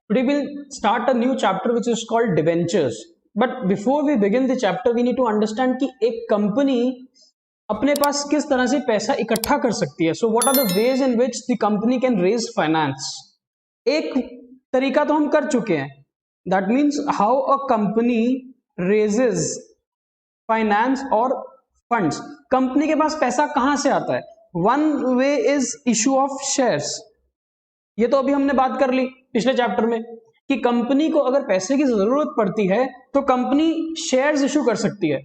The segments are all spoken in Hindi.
Today we'll start a new chapter which is called debentures. But before we begin the chapter, we need to understand कि एक कंपनी अपने पास किस तरह से पैसा इकट्ठा कर सकती है. So what are the ways in which the company can raise finance? एक तरीका तो हम कर चुके हैं. That means how a company raises finance or funds. Company के पास पैसा कहां से आता है? One way is issue of shares. ये तो अभी हमने बात कर ली पिछले चैप्टर में कि कंपनी को अगर पैसे की जरूरत पड़ती है तो कंपनी शेयर्स इशू कर सकती है,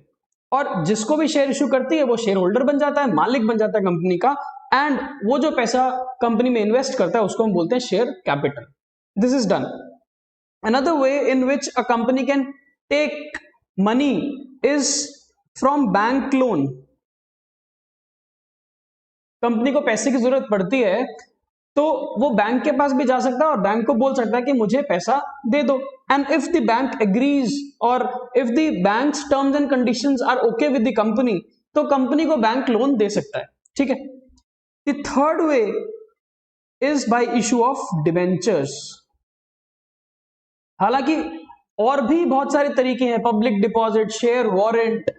और जिसको भी शेयर इशू करती है वो शेयर होल्डर बन जाता है, मालिक बन जाता है कंपनी का, एंड वो जो पैसा कंपनी में इन्वेस्ट करता है उसको हम बोलते हैं share capital. This is done. Another way in which a company can take money is from bank loan. Company को पैसे की जरूरत पड़ती है तो वो बैंक के पास भी जा सकता है और बैंक को बोल सकता है कि मुझे पैसा दे दो, and if the bank agrees और if the bank's terms and conditions are okay with the company तो कंपनी को बैंक लोन दे सकता है. ठीक है. The third way is by issue of debentures. हालांकि और भी बहुत सारे तरीके हैं, पब्लिक डिपॉजिट, शेयर वारंट,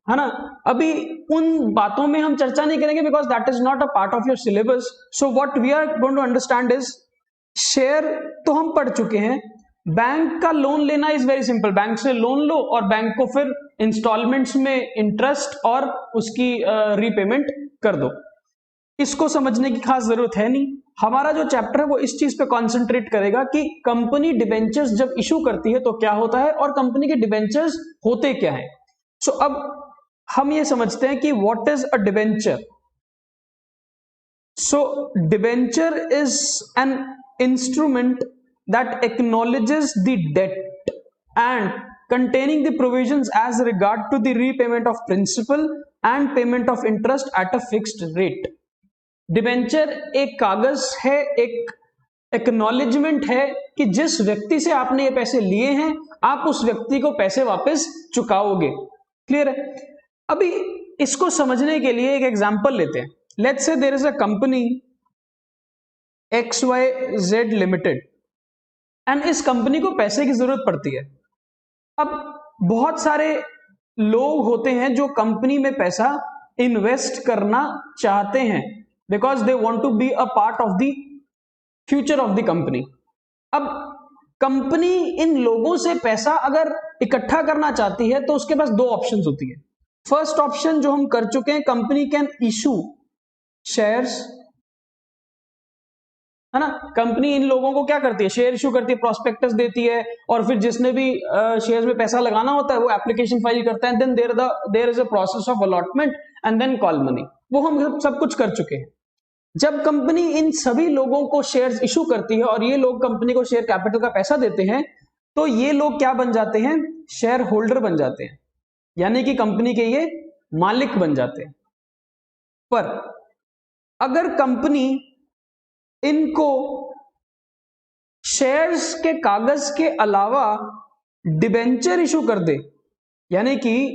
है ना. अभी उन बातों में हम चर्चा नहीं करेंगे because that is not a part of your syllabus. So what we are going to understand is share तो हम पढ़ चुके हैं. बैंक का लोन लेना इज वेरी सिंपल. बैंक से लोन लो और बैंक को फिर इंस्टॉलमेंट्स में इंटरेस्ट और उसकी रीपेमेंट कर दो. इसको समझने की खास जरूरत है नहीं. हमारा जो चैप्टर है वो इस चीज पे कॉन्सेंट्रेट करेगा कि कंपनी डिबेंचर्स जब इशू करती है तो क्या होता है और कंपनी के डिबेंचर्स होते क्या है. सो अब हम ये समझते हैं कि what is a debenture. So debenture is an instrument that acknowledges the debt and containing the provisions as regard to the repayment of principal and payment of interest at a fixed rate. Debenture एक कागज है, एक एक्नॉलेजमेंट है कि जिस व्यक्ति से आपने ये पैसे लिए हैं आप उस व्यक्ति को पैसे वापस चुकाओगे. क्लियर है. अभी इसको समझने के लिए एक एग्जांपल लेते हैं. Let's say there is a company XYZ limited and इस कंपनी को पैसे की जरूरत पड़ती है. अब बहुत सारे लोग होते हैं जो कंपनी में पैसा इन्वेस्ट करना चाहते हैं because they want to be a part of the future of the company. अब कंपनी इन लोगों से पैसा अगर इकट्ठा करना चाहती है तो उसके पास दो ऑप्शंस होती है. फर्स्ट ऑप्शन जो हम कर चुके हैं, कंपनी कैन इशू शेयर्स, है ना. कंपनी इन लोगों को क्या करती है, शेयर इशू करती है, प्रोस्पेक्टस देती है, और फिर जिसने भी शेयर्स में पैसा लगाना होता है वो एप्लीकेशन फाइल करता है. Then there is a process of allotment and then call money. वो हम सब कुछ कर चुके हैं. जब कंपनी इन सभी लोगों को शेयर्स इशू करती है और ये लोग कंपनी को शेयर कैपिटल का पैसा देते हैं तो ये लोग क्या बन जाते हैं, शेयर होल्डर बन जाते हैं, यानी कि कंपनी के ये मालिक बन जाते हैं. पर अगर कंपनी इनको शेयर्स के कागज के अलावा डिबेंचर इशू कर दे, यानी कि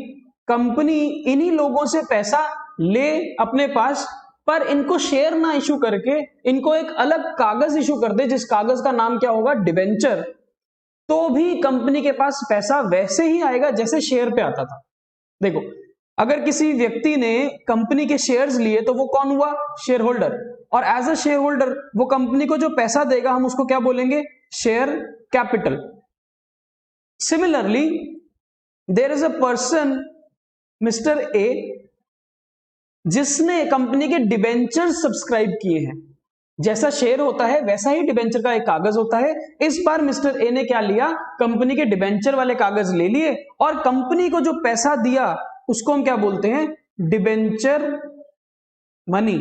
कंपनी इन्हीं लोगों से पैसा ले अपने पास पर इनको शेयर ना इशू करके इनको एक अलग कागज इशू कर दे जिस कागज का नाम क्या होगा, डिबेंचर, तो भी कंपनी के पास पैसा वैसे ही आएगा जैसे शेयर पे आता था. देखो, अगर किसी व्यक्ति ने कंपनी के शेयर्स लिए तो वो कौन हुआ, शेयर होल्डर, और एज अ शेयर होल्डर वो कंपनी को जो पैसा देगा हम उसको क्या बोलेंगे, share capital. Similarly there is a person mister A जिसने कंपनी के डिबेंचर सब्सक्राइब किए हैं. जैसा शेयर होता है वैसा ही डिबेंचर का एक कागज होता है. इस बार मिस्टर ए ने क्या लिया, कंपनी के डिबेंचर वाले कागज ले लिए और कंपनी को जो पैसा दिया उसको हम क्या बोलते हैं, डिबेंचर मनी.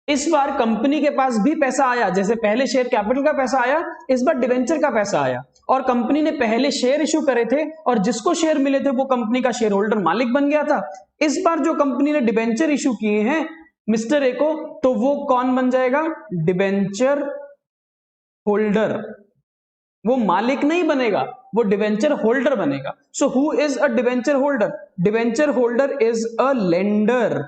इस बार कंपनी के पास भी पैसा आया, जैसे पहले शेयर कैपिटल का पैसा आया इस बार डिबेंचर का पैसा आया, और कंपनी ने पहले शेयर इशू करे थे और जिसको शेयर मिले थे वो कंपनी का शेयर होल्डर मालिक बन गया था. इस बार जो कंपनी ने डिबेंचर इशू किए हैं मिस्टर ए को तो वो कौन बन जाएगा, डिबेंचर होल्डर. वो मालिक नहीं बनेगा, वो डिबेंचर होल्डर बनेगा. So who is a debenture holder, debenture holder is a lender.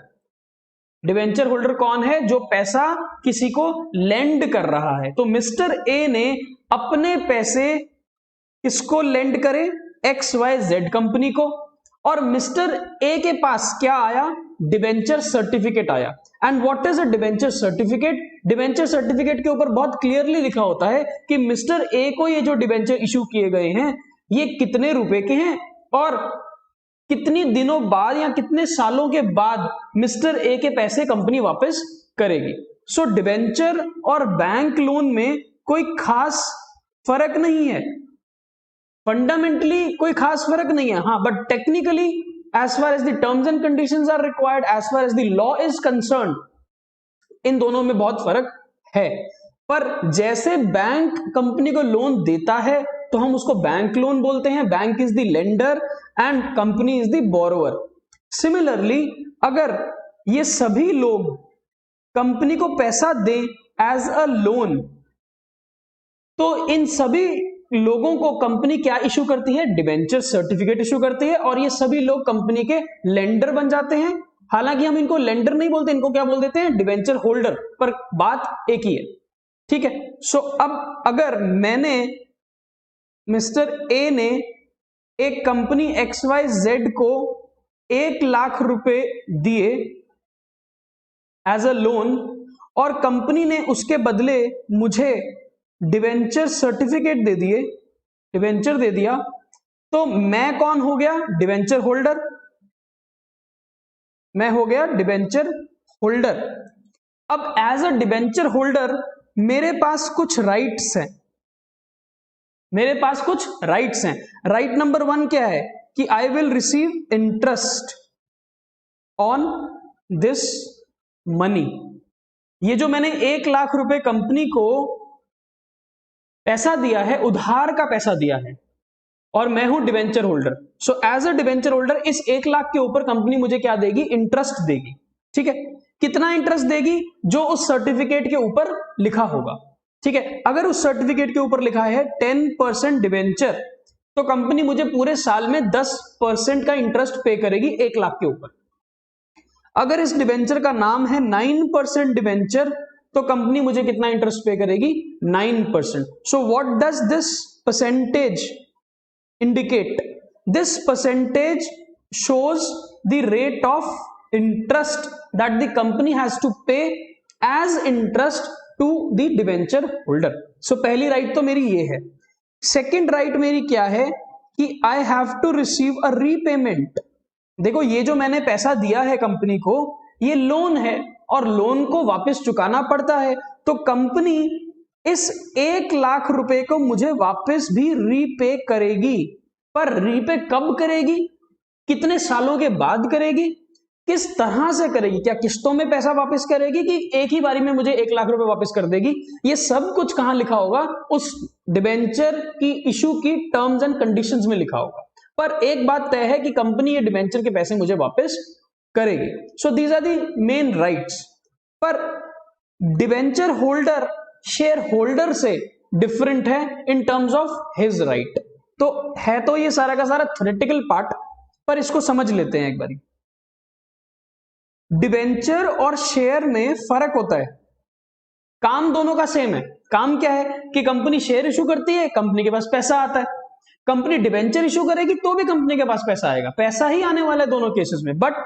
Debenture holder कौन है? जो पैसा किसी को लेंड कर रहा है। तो मिस्टर ए ने अपने पैसे किसको लेंड करे? XYZ कंपनी को। और मिस्टर ए के पास क्या आया? डिवेंचर सर्टिफिकेट आया। And what is a debenture certificate? Debenture certificate के ऊपर बहुत क्लियरली लिखा होता है कि मिस्टर ए को ये जो डिवेंचर इशू किए गए हैं ये कितने रुपए के हैं और कितनी दिनों बाद या कितने सालों के बाद मिस्टर ए के पैसे कंपनी वापस करेगी। सो डिवेंचर और बैंक लोन में कोई खास फर्क नहीं है, फंडामेंटली कोई खास फर्क नहीं है। हाँ, but technically as far as the terms and conditions are required, as far as the law is concern, इन दोनों में बहुत फर्क है। पर जैसे बैंक कंपनी को लोन देता है तो हम उसको बैंक लोन बोलते हैं, bank is the lender and company is the borrower. Similarly अगर ये सभी लोग कंपनी को पैसा दें एज अ लोन तो इन सभी लोगों को कंपनी क्या इशू करती है? डिवेंचर सर्टिफिकेट इशू करती है और ये सभी लोग कंपनी के लेंडर बन जाते हैं। हालांकि हम इनको लेंडर नहीं बोलते, इनको क्या बोल देते हैं? डिवेंचर होल्डर, पर बात एक ही है। ठीक है। सो अब अगर मैंने मिस्टर ए ने एक कंपनी XYZ को 1 लाख रुपए दिए एज अ लोन और कंपनी ने उसके बदले मुझे डिवेंचर सर्टिफिकेट दे दिए, डिवेंचर दे दिया, तो मैं कौन हो गया? Debenture holder. मैं हो गया डिवेंचर होल्डर। अब एज अ डिवेंचर होल्डर मेरे पास कुछ राइट्स हैं, मेरे पास कुछ राइट्स हैं। राइट नंबर 1 क्या है? कि I will receive interest on this money. ये जो मैंने 1 लाख रुपए कंपनी को पैसा दिया है, उधार का पैसा दिया है, और मैं हूं debenture holder. So as a debenture holder इस 1 लाख के ऊपर कंपनी मुझे क्या देगी? इंटरेस्ट देगी। ठीक है। कितना इंटरेस्ट देगी? जो उस सर्टिफिकेट के ऊपर लिखा होगा। ठीक है। अगर उस सर्टिफिकेट के ऊपर लिखा है 10% डिवेंचर तो कंपनी मुझे पूरे साल में 10% का इंटरेस्ट पे करेगी 1 लाख के ऊपर। अगर इस डिवेंचर का नाम है 9% डिवेंचर तो कंपनी मुझे कितना इंटरेस्ट पे करेगी? 9%। So what does this percentage indicate? This percentage shows the rate of interest that the company has to pay as interest to the debenture holder. So पहली राइट तो मेरी ये है। सेकेंड राइट मेरी क्या है? कि I have to receive a repayment. देखो ये जो मैंने पैसा दिया है कंपनी को, ये लोन है और लोन को वापस चुकाना पड़ता है, तो कंपनी इस 1 लाख रुपए को मुझे वापस भी रीपे करेगी। पर रीपे कब करेगी? कितने सालों के बाद करेगी? किस तरह से करेगी? क्या किस्तों में पैसा वापस करेगी कि एक ही बारी में मुझे 1 लाख रुपए वापस कर देगी? ये सब कुछ कहां लिखा होगा? उस डिबेंचर की इशू की टर्म्स एंड कंडीशंस में लिखा होगा। पर एक बात तय है कि कंपनी ये डिबेंचर के पैसे मुझे वापस करेगी। So these are the main rights. पर डिबेंचर होल्डर शेयर होल्डर से डिफरेंट है in terms of his right. तो है तो ये सारा का सारा थ्योरेटिकल पार्ट, पर इसको समझ लेते हैं एक बारी। डिबेंचर और शेयर में फर्क होता है, काम दोनों का सेम है। काम क्या है कि कंपनी शेयर इशू करती है, कंपनी के पास पैसा आता है। कंपनी डिबेंचर इशू करेगी तो भी कंपनी के पास पैसा आएगा, पैसा ही आने वाला है दोनों केसेस में। बट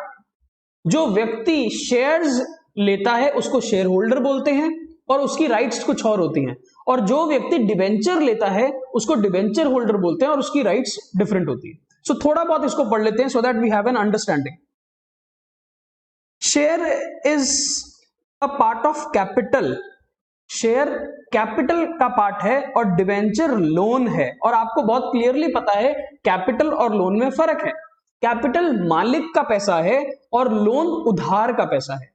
जो व्यक्ति शेयर्स लेता है उसको शेयर होल्डर बोलते हैं और उसकी राइट्स कुछ और होती हैं, और जो व्यक्ति डिबेंचर लेता है उसको डिबेंचर होल्डर बोलते हैं और उसकी राइट्स डिफरेंट होती है। सो थोड़ा बहुत इसको पढ़ लेते हैं so that we have an understanding. Share is a part of capital. Share capital का पार्ट है और डिबेंचर लोन है। और आपको बहुत क्लियरली पता है कैपिटल और लोन में फर्क है। कैपिटल मालिक का पैसा है और लोन उधार का पैसा है।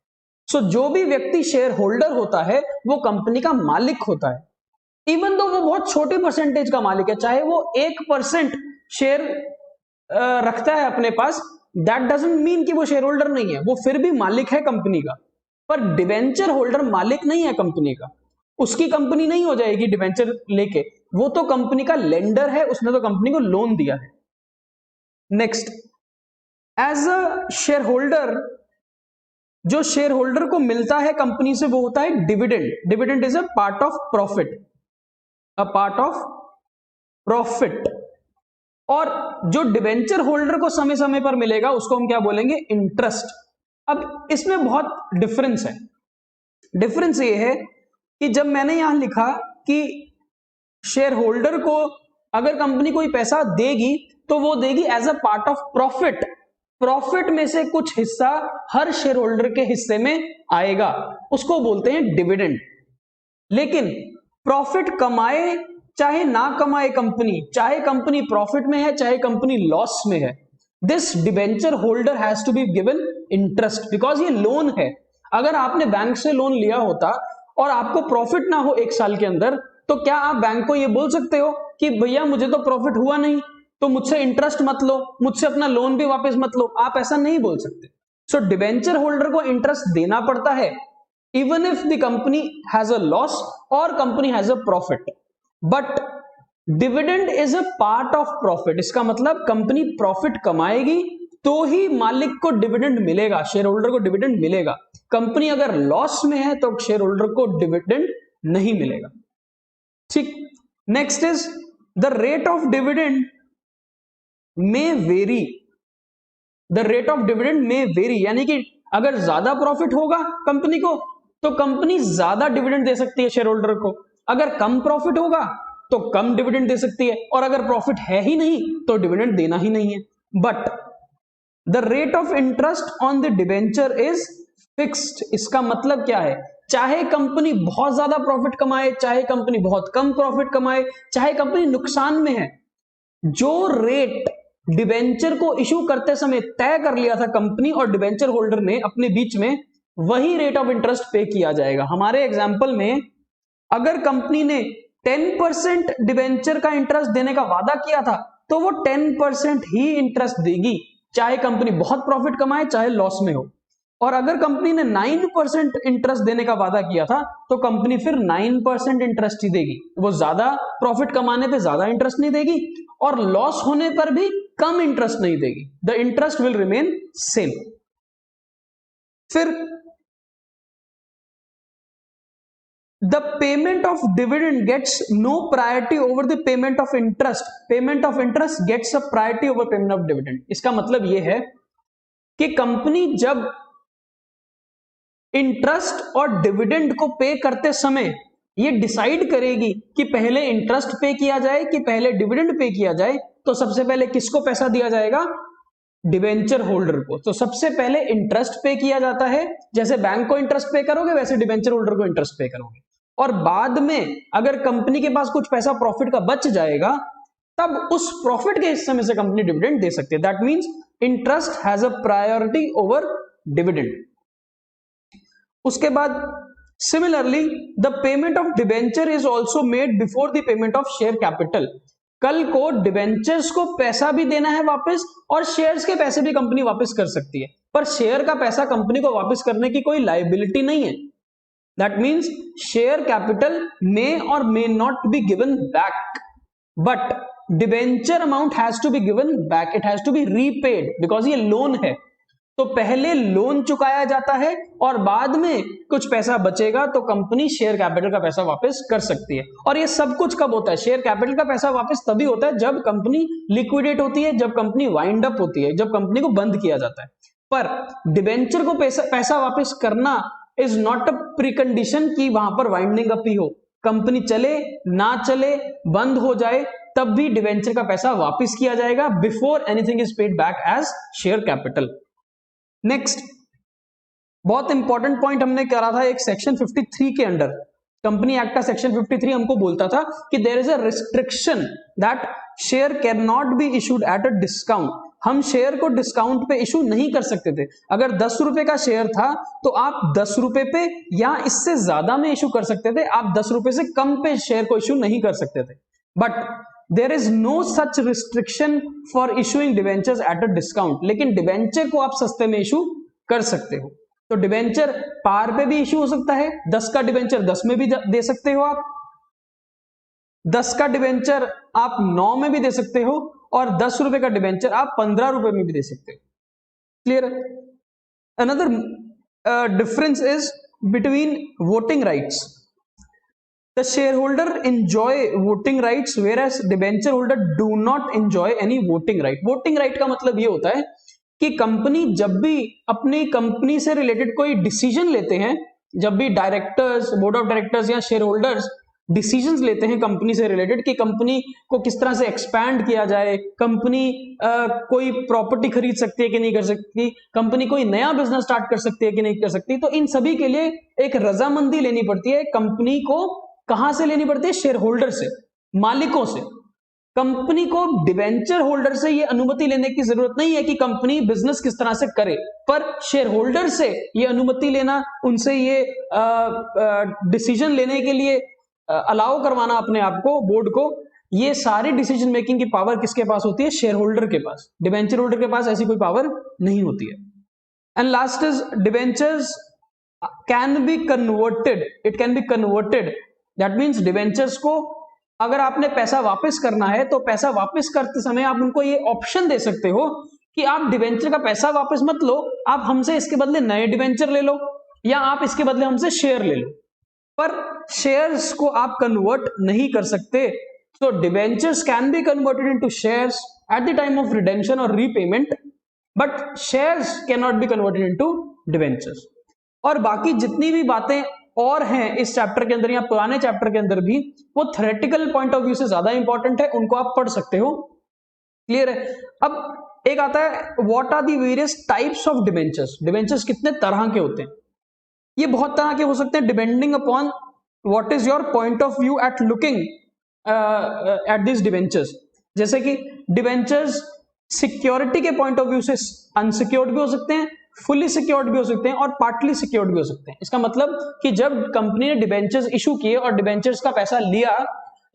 सो जो भी व्यक्ति शेयर होल्डर होता है वो कंपनी का मालिक होता है, इवन दो वो बहुत छोटे परसेंटेज का मालिक है, चाहे वो 1% शेयर रखता है अपने पास, दैट डजंट मीन कि वो शेयर होल्डर नहीं है, वो फिर भी मालिक है कंपनी का। पर डिबेंचर होल्डर मालिक नहीं है कंपनी का, उसकी कंपनी नहीं हो जाएगी डिबेंचर लेके, वो तो कंपनी का लेंडर है, उसने तो कंपनी को लोन दिया है। Next, as a share holder जो शेयर होल्डर को मिलता है कंपनी से वो होता है dividend. Dividend is a part of profit, a part of profit. और जो डिवेंचर होल्डर को समय समय पर मिलेगा उसको हम क्या बोलेंगे, इंटरेस्ट। अब इसमें बहुत डिफरेंस है। डिफरेंस ये है कि जब मैंने यहां लिखा कि शेयर होल्डर को अगर कंपनी कोई पैसा देगी तो वो देगी as a part of profit. Profit में से कुछ हिस्सा हर शेयर होल्डर के हिस्से में आएगा, उसको बोलते हैं डिविडेंड। लेकिन प्रॉफिट कमाए चाहे ना कमाए कंपनी, चाहे कंपनी प्रॉफिट में है चाहे कंपनी लॉस में है, this debenture holder has to be given interest, because ये लोन है। अगर आपने बैंक से लोन लिया होता और आपको प्रॉफिट ना हो एक साल के अंदर, तो क्या आप बैंक को ये बोल सकते हो कि भैया मुझे तो प्रॉफिट हुआ नहीं, तो मुझसे इंटरेस्ट मत लो, मुझसे अपना लोन भी वापस मत लो? आप ऐसा नहीं बोल सकते। सो डिबेंचर होल्डर को इंटरेस्ट देना पड़ता है even if the company has a loss और company has a profit. But dividend is a part of profit. इसका मतलब कंपनी प्रॉफिट कमाएगी तो ही मालिक को डिविडेंड मिलेगा, शेयर होल्डर को डिविडेंड मिलेगा। कंपनी अगर लॉस में है तो शेयर होल्डर को डिविडेंड नहीं मिलेगा। ठीक, next is the rate of dividend may vary. The rate of dividend may vary, यानी कि अगर ज्यादा प्रॉफिट होगा कंपनी को तो कंपनी ज्यादा डिविडेंड दे सकती है शेयर होल्डर को, अगर कम प्रॉफिट होगा तो कम डिविडेंड दे सकती है, और अगर प्रॉफिट है ही नहीं तो डिविडेंड देना ही नहीं है। But the rate of interest on the debenture is fixed. इसका मतलब क्या है, चाहे कंपनी बहुत ज्यादा प्रॉफिट कमाए, चाहे कंपनी बहुत कम प्रॉफिट कमाए, चाहे कंपनी नुकसान में है, जो रेट डिबेंचर को इशू करते समय तय कर लिया था कंपनी और डिबेंचर होल्डर ने अपने बीच में, वही रेट ऑफ इंटरेस्ट पे किया जाएगा। हमारे एग्जांपल में अगर कंपनी ने 10% डिबेंचर का इंटरेस्ट देने का वादा किया था तो वो 10% ही इंटरेस्ट देगी, चाहे कंपनी बहुत प्रॉफिट कमाए चाहे लॉस में हो। और अगर कंपनी ने 9% इंटरेस्ट देने का वादा किया था तो कंपनी फिर 9% इंटरेस्ट ही देगी। वो ज्यादा प्रॉफिट कमाने पे ज्यादा इंटरेस्ट नहीं देगी और लॉस होने पर भी कम इंटरेस्ट नहीं देगी। The interest will remain same. फिर the payment of dividend gets no priority over the payment of interest. Payment of interest gets a priority over payment of dividend. इसका मतलब यह है कि कंपनी जब इंटरेस्ट और डिविडेंड को पे करते समय ये डिसाइड करेगी कि पहले इंटरेस्ट पे किया जाए कि पहले डिविडेंड पे किया जाए, तो सबसे पहले किसको पैसा दिया जाएगा, डिबेंचर होल्डर को। तो सबसे पहले इंटरेस्ट पे किया जाता है, जैसे बैंक को इंटरेस्ट पे करोगे वैसे डिबेंचर होल्डर को इंटरेस्ट पे करोगे। और बाद में अगर कंपनी के पास कुछ पैसा प्रॉफिट का बच जाएगा तब उस प्रॉफिट के हिस्से में से कंपनी डिविडेंड दे सकती है। That means interest has a priority over dividend. उसके बाद similarly the payment of debenture is also made before the payment of share capital. कल को डिबेंचर्स को पैसा भी देना है वापस और शेयर्स के पैसे भी कंपनी वापस कर सकती है, पर शेयर का पैसा कंपनी को वापस करने की कोई लायबिलिटी नहीं है। That means share capital may और may not be given back, but debenture amount has to be given back, it has to be repaid, because ये लोन है। तो पहले लोन चुकाया जाता है और बाद में कुछ पैसा बचेगा तो कंपनी शेयर कैपिटल का पैसा वापस कर सकती है। और ये सब कुछ कब होता है, शेयर कैपिटल का पैसा वापस तभी होता है जब कंपनी लिक्विडेट होती है, जब कंपनी वाइंड अप होती है, जब कंपनी को बंद किया जाता है। पर डिबेंचर को पैसा वापस करना इज नॉट अ प्रीकंडीशन कि वहां पर वाइंडिंग अप ही हो। कंपनी चले ना चले, बंद हो जाए, तब भी डिबेंचर का पैसा वापस किया जाएगा before anything is paid back as share capital. Next बहुत इंपॉर्टेंट पॉइंट हमने करा था एक सेक्शन 53 के अंडर, कंपनी एक्ट का सेक्शन 53 हमको बोलता था कि there is a restriction that share can not be issued at a discount. हम शेयर को डिस्काउंट पे इशू नहीं कर सकते थे। अगर 10 रुपए का शेयर था तो आप 10 रुपए पे या इससे ज्यादा में इशू कर सकते थे, आप 10 रुपए से कम पे शेयर को इशू नहीं कर सकते थे। But there is no such restriction for issuing debentures at a discount. लेकिन डिवेंचर को आप सस्ते में इशू कर सकते हो। तो डिवेंचर पार पे भी इशू हो सकता है, 10 का डिवेंचर 10 में भी दे सकते हो आप, 10 का डिवेंचर आप 9 में भी दे सकते हो, और 10 रुपए का डिवेंचर आप 15 रुपए में भी दे सकते हो। क्लियर है? Another difference is between voting rights. The shareholder enjoy voting rights whereas debenture holder do not enjoy any voting right. Voting right का मतलब ये होता है कि कंपनी जब भी अपनी कंपनी से रिलेटेड कोई डिसीजन लेते हैं, जब भी डायरेक्टर्स, बोर्ड ऑफ डायरेक्टर्स या शेयर होल्डर्स डिसीजंस लेते हैं कंपनी से रिलेटेड कि कंपनी को किस तरह से एक्सपैंड किया जाए, कंपनी कोई प्रॉपर्टी खरीद सकती है कि नहीं कर सकती, कंपनी कोई नया बिजनेस स्टार्ट कर सकती है कि नहीं कर सकती, तो इन सभी के लिए एक रजामंदी लेनी पड़ती है। कंपनी को कहां से लेनी पड़ती है? शेयर होल्डर से, मालिकों से। कंपनी को डिवेंचर होल्डर से ये अनुमति लेने की जरूरत नहीं है कि कंपनी बिजनेस किस तरह से करे, पर शेयर होल्डर से ये अनुमति लेना, उनसे ये डिसीजन लेने के लिए अलाउ करवाना अपने आप को, बोर्ड को, ये सारी डिसीजन मेकिंग की पावर किसके पास होती है? शेयर होल्डर के पास। डिवेंचर होल्डर के पास ऐसी कोई पावर नहीं होती है। And last is debentures can be converted, it can be converted, that means debentures को अगर आपने पैसा वापस करना है तो पैसा वापस करते समय आप उनको ये ऑप्शन दे सकते हो कि आप डिवेंचर का पैसा वापस मत लो, आप हमसे इसके बदले नए डिवेंचर ले लो, या आप इसके बदले हमसे शेयर ले लो, पर शेयर्स को आप कन्वर्ट नहीं कर सकते। So debentures can be converted into shares at the time of redemption और repayment, but shares can not be converted into debentures. और बाकी जितनी भी बातें और हैं इस चैप्टर के अंदर या पुराने चैप्टर के अंदर भी, वो थ्योरेटिकल पॉइंट ऑफ व्यू से ज्यादा इंपॉर्टेंट है, उनको आप पढ़ सकते हो। क्लियर है? अब एक आता है what are the various types of debentures. Debentures कितने तरह के होते हैं? ये बहुत तरह के हो सकते हैं depending upon what is your point of view at looking at this debentures. जैसे कि डिवेंचर्स सिक्योरिटी के पॉइंट ऑफ व्यू से अनसिक्योर्ड भी हो सकते हैं, फुली सिक्योर्ड भी हो सकते हैं और पार्टली सिक्योर्ड भी हो सकते हैं। इसका मतलब कि जब कंपनी ने डिवेंचर्स इशू किए और डिवेंचर्स का पैसा लिया,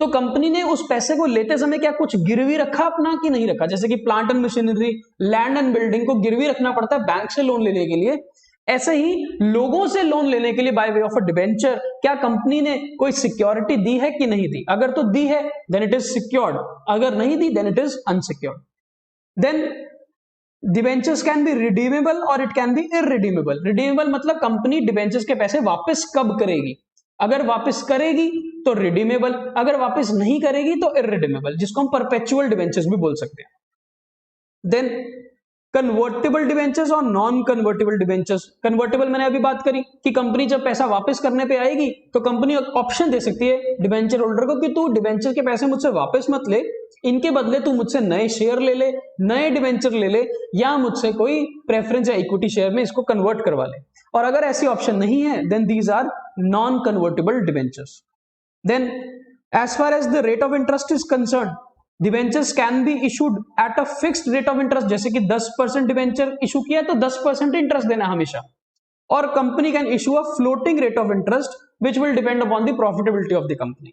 तो कंपनी ने उस पैसे को लेते समय क्या कुछ गिरवी रखा अपना कि नहीं रखा? जैसे कि plant and machinery, land and building को गिरवी रखना पड़ता है बैंक से लोन लेने के लिए, ऐसे ही लोगों से लोन लेने के लिए by way of a debenture क्या कंपनी ने कोई सिक्योरिटी दी है कि नहीं दी? अगर तो दी है देन इट इज सिक्योर्ड, अगर नहीं दी then it is unsecured. Then debentures can be redeemable और it can be irredeemable. Redeemable मतलब कंपनी डिवेंचर्स के पैसे वापस कब करेगी, अगर वापस करेगी तो रिडीमेबल, अगर वापस नहीं करेगी तो इररिडीमेबल, जिसको हम परपेचुअल डिवेंचर्स भी बोल सकते हैं। देन कन्वर्टेबल डिवेंचर्स और नॉन कन्वर्टेबल डिवेंचर्स। कन्वर्टेबल मैंने अभी बात करी कि कंपनी जब पैसा वापस करने पे आएगी तो कंपनी ऑप्शन दे सकती है डिवेंचर होल्डर को कि तू डिवेंचर के पैसे मुझसे वापस मत ले, इनके बदले तू मुझसे नए शेयर ले ले, नए डिवेंचर ले ले, या मुझसे कोई प्रेफरेंस या इक्विटी शेयर में इसको कन्वर्ट करवा ले। और अगर ऐसी ऑप्शन नहीं है then these are non convertible debentures. Then as far as the rate of interest is concern, debentures can be issued at a fixed rate of interest. जैसे कि 10% डिवेंचर इशू किया तो 10% इंटरेस्ट देना हमेशा, और company can issue a floating rate of interest which will depend upon the profitability of the company.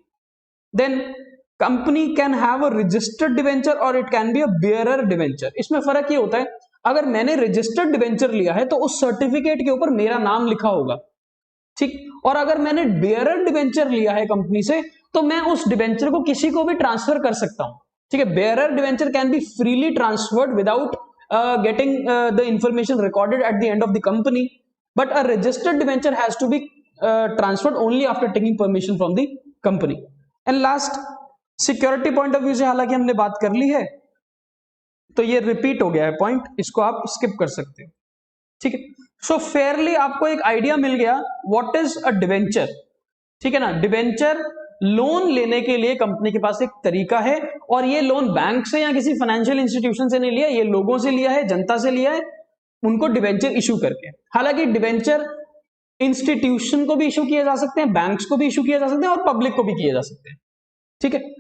Then company can have a registered debenture और it can be a bearer debenture. इसमें फर्क ये होता है, अगर मैंने रजिस्टर्ड डिवेंचर लिया है तो उस सर्टिफिकेट के ऊपर मेरा नाम लिखा होगा, ठीक, और अगर मैंने बेयरर डिवेंचर लिया है कंपनी से तो मैं उस डिवेंचर को किसी को भी ट्रांसफर कर सकता हूं, ठीक है। Bearer debenture can be freely transferred without getting the information recorded at the end of the company, but a registered debenture has to be transferred only after taking permission from the company. And last, security point of view से हालांकि हमने बात कर ली है तो ये रिपीट हो गया है पॉइंट, इसको आप स्किप कर सकते हो, ठीक है। सो फेयरली आपको एक आइडिया मिल गया व्हाट इज अ डिवेंचर, ठीक है ना। डिवेंचर लोन लेने के लिए कंपनी के पास एक तरीका है, और ये लोन बैंक से या किसी फाइनेंशियल इंस्टीट्यूशन से नहीं लिया, ये लोगों से लिया है, जनता से लिया है, उनको डिवेंचर इशू करके। हालांकि डिवेंचर इंस्टीट्यूशन को भी इशू किए जा सकते हैं, बैंक्स को भी इशू किए जा सकते हैं और पब्लिक को भी किए जा सकते हैं, ठीक है।